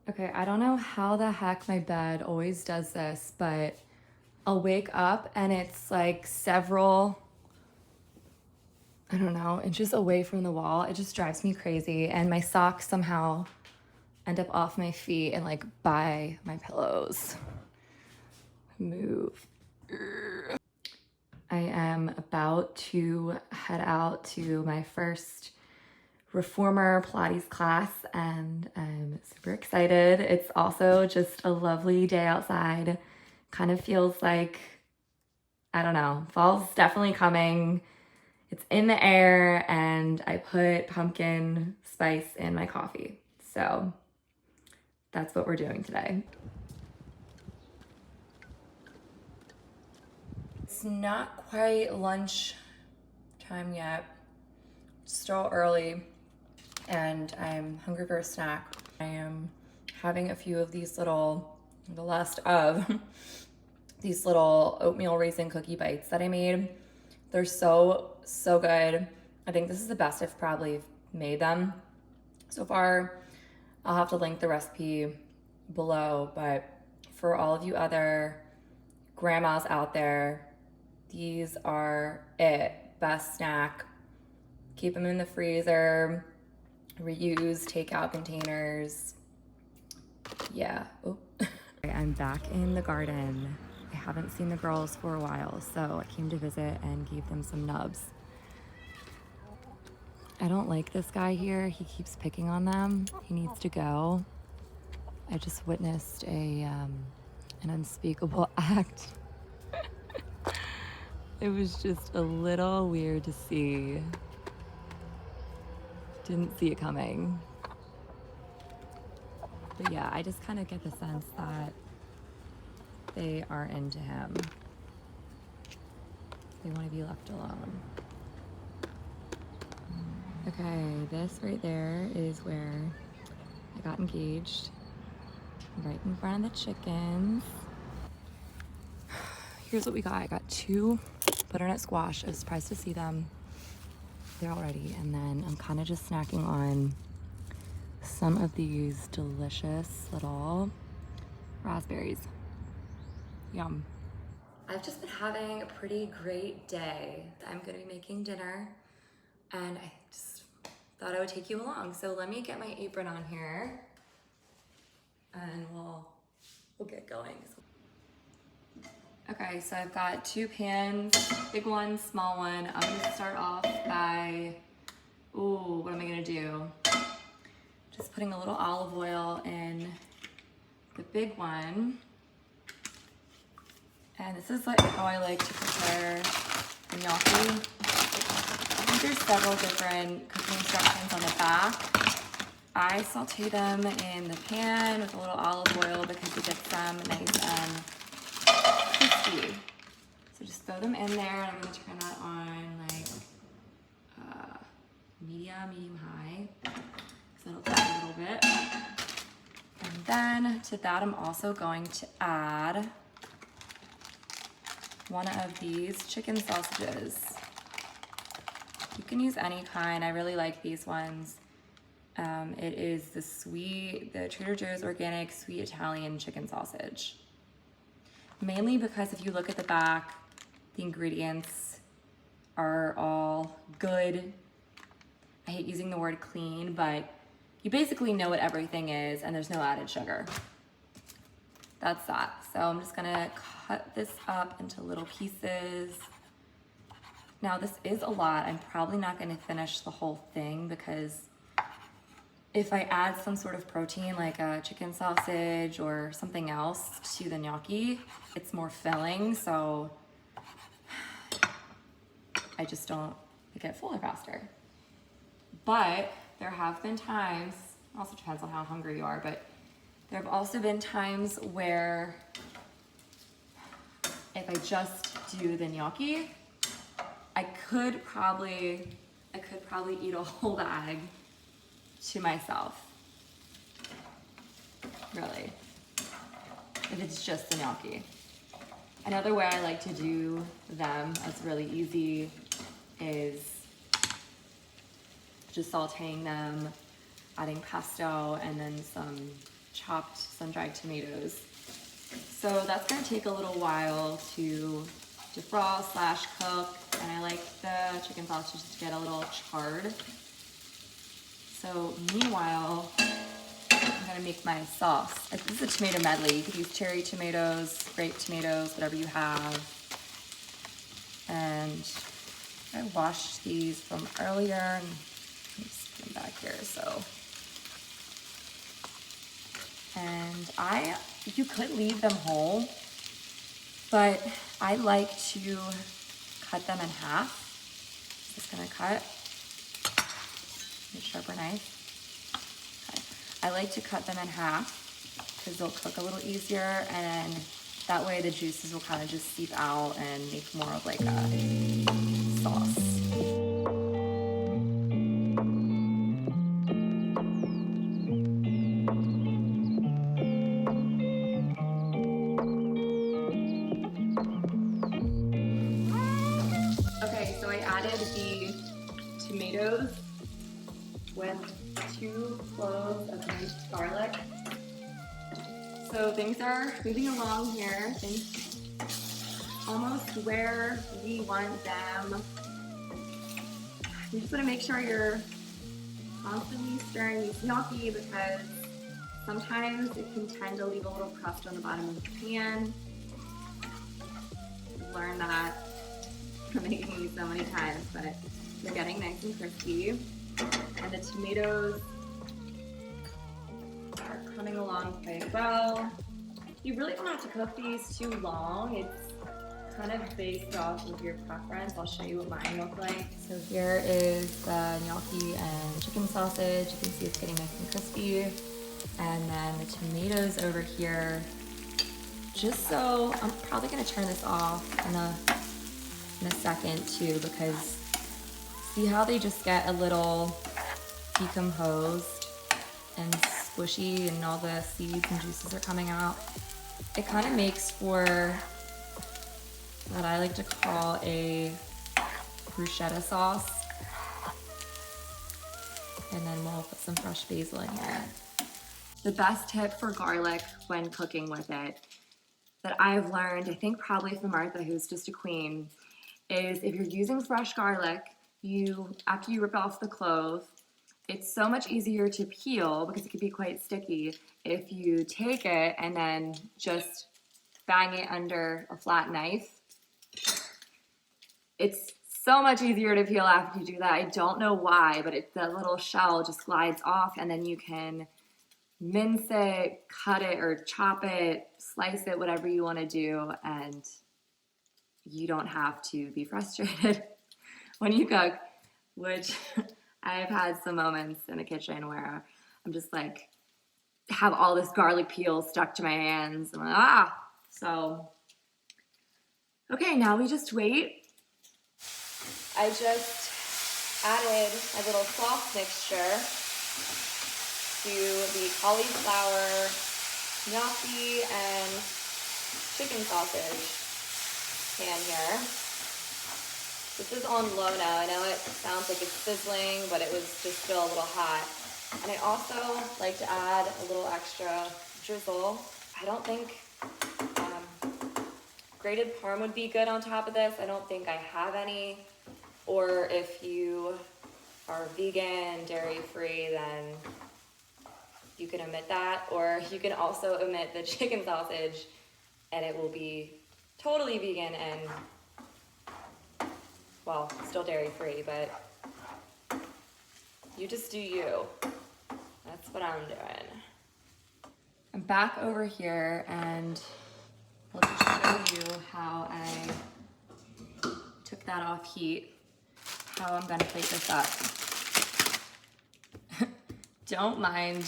Okay, I don't know how the heck my bed always does this, but I'll wake up and it's like several, I don't know, inches away from the wall. It just drives me crazy. And my socks somehow end up off my feet and like by my pillows. Move. I am about to head out to my first reformer Pilates class and I'm super excited. It's also just a lovely day outside. Kind of feels like, I don't know, fall's definitely coming. It's in the air and I put pumpkin spice in my coffee. So that's what we're doing today. It's not quite lunch time yet. It's still early and I'm hungry for a snack. I am having a few of these little, the last of these little oatmeal raisin cookie bites that I made. They're so good. I think this is the best I've probably made them so far. I'll have to link the recipe below, but for all of you other grandmas out there, these are it. Best snack. Keep them in the freezer. Reuse takeout containers. Yeah. Oh. I'm back in the garden. I haven't seen the girls for a while, so I came to visit and gave them some nubs. I don't like this guy here. He keeps picking on them. He needs to go. I just witnessed an unspeakable act. It was just a little weird to see. Didn't see it coming. But yeah, I just kind of get the sense that they are into him. They want to be left alone. Okay, this right there is where I got engaged. Right in front of the chickens. Here's what we got. I got 2 butternut squash. I was surprised to see them there already. And then I'm kind of just snacking on some of these delicious little raspberries. Yum. I've just been having a pretty great day. I'm gonna be making dinner and I just thought I would take you along. So let me get my apron on here and we'll get going. Okay, so I've got 2 pans, big one, small one. I'm gonna start off by, what am I gonna do? Just putting a little olive oil in the big one. And this is like how I like to prepare the gnocchi. I think there's several different cooking instructions on the back. I saute them in the pan with a little olive oil because it gets them nice and crispy. So just throw them in there and I'm gonna turn that on like medium high. So it'll take a little bit. And then to that I'm also going to add one of these chicken sausages. You can use any kind. I really like these ones. It is the Trader Joe's organic sweet Italian chicken sausage. Mainly because if you look at the back, the ingredients are all good. I hate using the word clean, but you basically know what everything is and there's no added sugar. That's that. So I'm just gonna cut this up into little pieces. Now this is a lot. I'm probably not gonna finish the whole thing because if I add some sort of protein like a chicken sausage or something else to the gnocchi, it's more filling, so I just don't get fuller faster. But there have been times, also depends on how hungry you are, but there have also been times where if I just do the gnocchi, I could probably eat a whole bag to myself. Really. If it's just the gnocchi. Another way I like to do them that's really easy is just sauteing them, adding pesto and then some chopped sun-dried tomatoes. So that's gonna take a little while to defrost / cook, and I like the chicken sausage to get a little charred. So meanwhile, I'm gonna make my sauce. This is a tomato medley. You could use cherry tomatoes, grape tomatoes, whatever you have. And I washed these from earlier, and let me just put them back here. So, and you could leave them whole, but I like to cut them in half. Just gonna cut. A sharper knife. Okay. I like to cut them in half because they'll cook a little easier, and that way the juices will kind of just seep out and make more of like a sauce. Okay, so I added the tomatoes with 2 cloves of minced garlic. So things are moving along here. Things almost where we want them. You just want to make sure you're constantly stirring these gnocchi because sometimes it can tend to leave a little crust on the bottom of the pan. I've learned that from making these so many times, but they're getting nice and crispy. And the tomatoes are coming along quite well. You really don't have to cook these too long. It's kind of based off of your preference. I'll show you what mine look like. So here is the gnocchi and chicken sausage. You can see it's getting nice and crispy. And then the tomatoes over here. Just so, I'm probably gonna turn this off in a second too, because see how they just get a little decomposed and squishy and all the seeds and juices are coming out. It kind of makes for what I like to call a bruschetta sauce. And then we'll put some fresh basil in here. The best tip for garlic when cooking with it that I've learned, I think probably from Martha, who's just a queen, is if you're using fresh garlic, after you rip off the clove, it's so much easier to peel because it can be quite sticky if you take it and then just bang it under a flat knife. It's so much easier to peel after you do that. I don't know why, but the little shell just glides off, and then you can mince it, cut it, or chop it, slice it, whatever you want to do, and you don't have to be frustrated when you cook, which I've had some moments in the kitchen where I'm just like, have all this garlic peel stuck to my hands. I'm like, So, okay, now we just wait. I just added a little sauce mixture to the cauliflower, gnocchi, and chicken sausage pan here. This is on low now. I know it sounds like it's sizzling, but it was just still a little hot. And I also like to add a little extra drizzle. I don't think grated parm would be good on top of this. I don't think I have any. Or if you are vegan, dairy-free, then you can omit that. Or you can also omit the chicken sausage, and it will be totally vegan and, well, still dairy-free, but you just do you. That's what I'm doing. I'm back over here, and I'll just show you how I took that off heat, how I'm gonna plate this up. Don't mind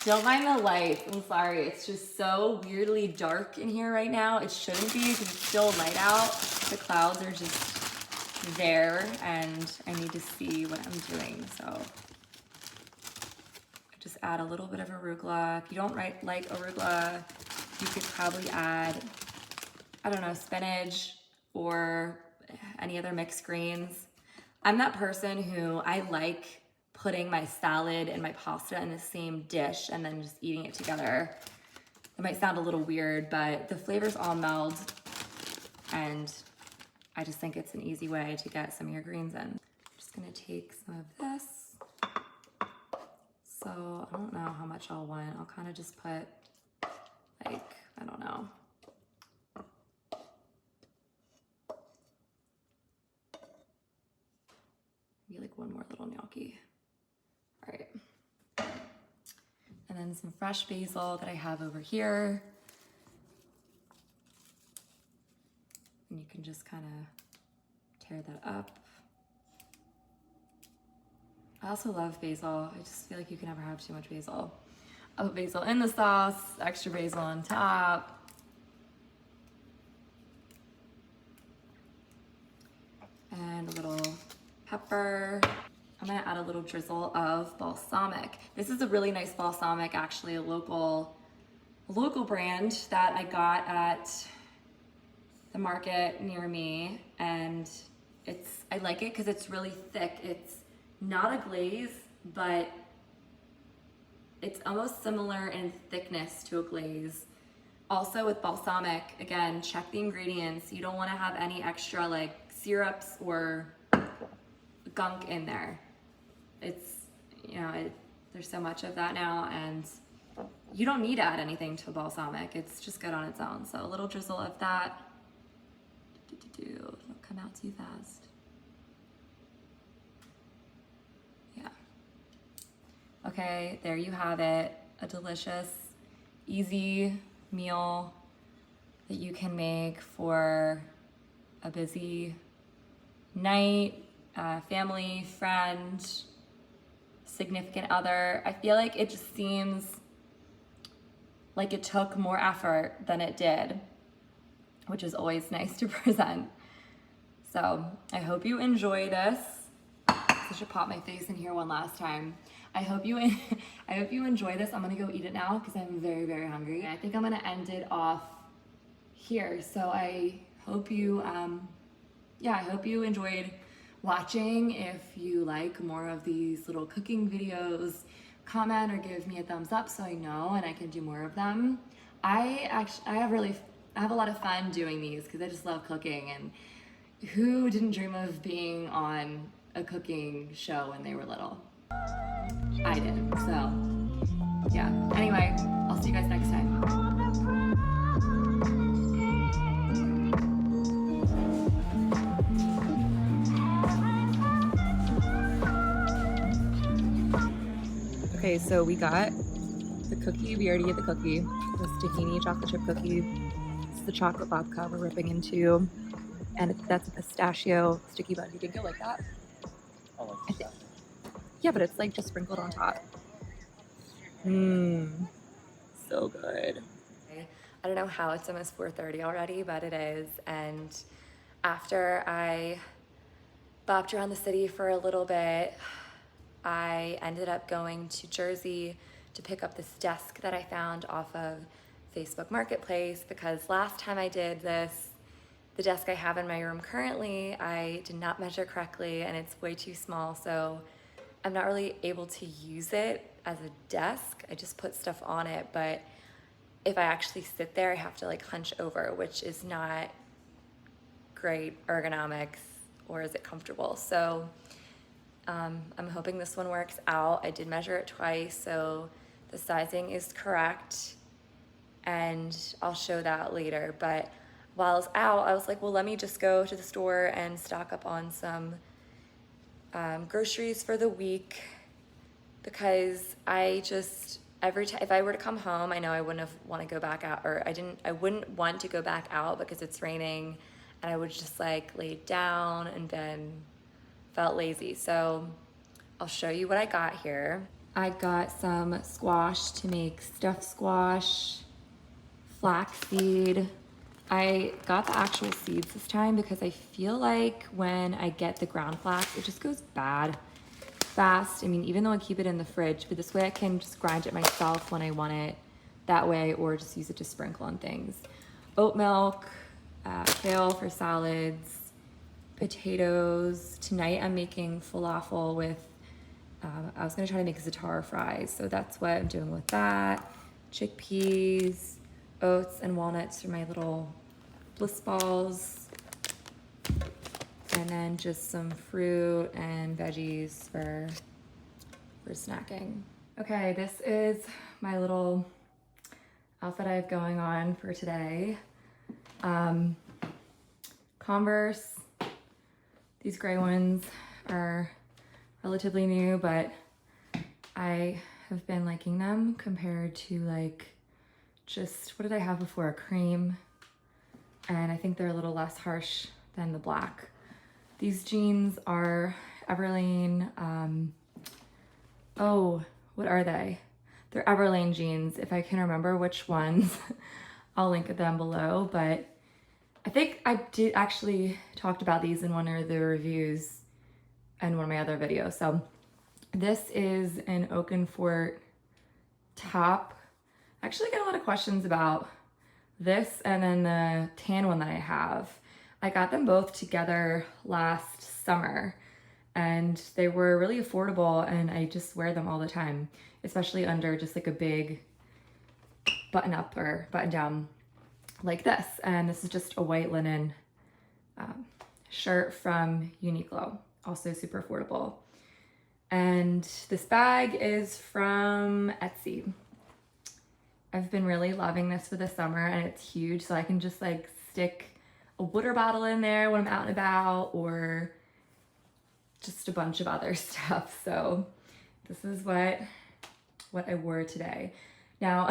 the light. I'm sorry, it's just so weirdly dark in here right now. It shouldn't be because it's still light out. The clouds are just there, and I need to see what I'm doing. So just add a little bit of arugula. If you don't like arugula, you could probably add, I don't know, spinach or any other mixed greens. I'm that person who I like putting my salad and my pasta in the same dish and then just eating it together. It might sound a little weird, but the flavors all meld, and I just think it's an easy way to get some of your greens in. I'm just gonna take some of this. So I don't know how much I'll want. I'll kind of just put like, I don't know. Maybe like one more little gnocchi. All right. And then some fresh basil that I have over here. And you can just kind of tear that up. I also love basil. I just feel like you can never have too much basil. I'll put basil in the sauce, extra basil on top. And a little pepper. I'm gonna add a little drizzle of balsamic. This is a really nice balsamic, actually, a local brand that I got at the market near me. And I like it because it's really thick. It's not a glaze, but it's almost similar in thickness to a glaze. Also with balsamic, again, check the ingredients. You don't want to have any extra like syrups or gunk in there. It's, you know, there's so much of that now, and you don't need to add anything to balsamic. It's just good on its own. So a little drizzle of that. Don't come out too fast. Yeah. Okay, there you have it. A delicious, easy meal that you can make for a busy night, family, friend, significant other. I feel like it just seems like it took more effort than it did, which is always nice to present. So I hope you enjoy this. I should pop my face in here one last time. I hope you enjoy this. I'm gonna go eat it now because I'm very, very hungry. I think I'm gonna end it off here. So I hope you, I hope you enjoyed watching. If you like more of these little cooking videos, comment or give me a thumbs up so I know and I can do more of them. I have a lot of fun doing these because I just love cooking, and who didn't dream of being on a cooking show when they were little? I did. So yeah, anyway, I'll see you guys next time. Okay, so we got the cookie. We already ate the cookie. The tahini chocolate chip cookie. This is the chocolate babka we're ripping into. And that's a pistachio sticky bun. Do you think you'll like that? I like pistachio. Yeah, but it's like just sprinkled on top. Mmm. So good. I don't know how it's almost 4:30 already, but it is. And after I bopped around the city for a little bit, I ended up going to Jersey to pick up this desk that I found off of Facebook Marketplace, because last time I did this, the desk I have in my room currently, I did not measure correctly and it's way too small, so I'm not really able to use it as a desk. I just put stuff on it, but if I actually sit there, I have to like hunch over, which is not great ergonomics, or is it comfortable? So I'm hoping this one works out. I did measure it twice, so the sizing is correct, and I'll show that later. But while I was out, I was like, well, let me just go to the store and stock up on some groceries for the week, because I just, every time, if I were to come home, I know I wouldn't want to go back out, or I wouldn't want to go back out because it's raining, and I would just like lay down and then felt lazy. So I'll show you what I got here. I got some squash to make stuffed squash, flaxseed. I got the actual seeds this time because I feel like when I get the ground flax, it just goes bad fast. I mean, even though I keep it in the fridge, but this way I can just grind it myself when I want it that way, or just use it to sprinkle on things. Oat milk, kale for salads, potatoes. Tonight I'm making falafel with I was gonna try to make za'atar fries, so that's what I'm doing with that. Chickpeas, oats, and walnuts for my little bliss balls. And then just some fruit and veggies for snacking. Okay, this is my little outfit I have going on for today. Converse, these gray ones are relatively new, but I have been liking them compared to like just, what did I have before? A cream. And I think they're a little less harsh than the black. These jeans are Everlane, oh, what are they? They're Everlane jeans. If I can remember which ones, I'll link them below, but I think I did actually talked about these in one of the reviews in one of my other videos. So this is an Oakenfort top. I actually get a lot of questions about this and then the tan one that I have. I got them both together last summer and they were really affordable and I just wear them all the time, especially under just like a big button up or button down like this. And this is just a white linen shirt from Uniqlo, also super affordable. And this bag is from Etsy. I've been really loving this for the summer and it's huge, so I can just like stick a water bottle in there when I'm out and about or just a bunch of other stuff. So this is what I wore today. Now,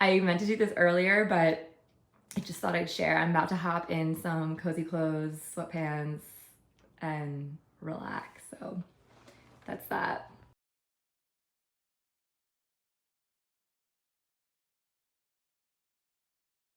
I meant to do this earlier, but I just thought I'd share. I'm about to hop in some cozy clothes, sweatpants, and relax. So that's that.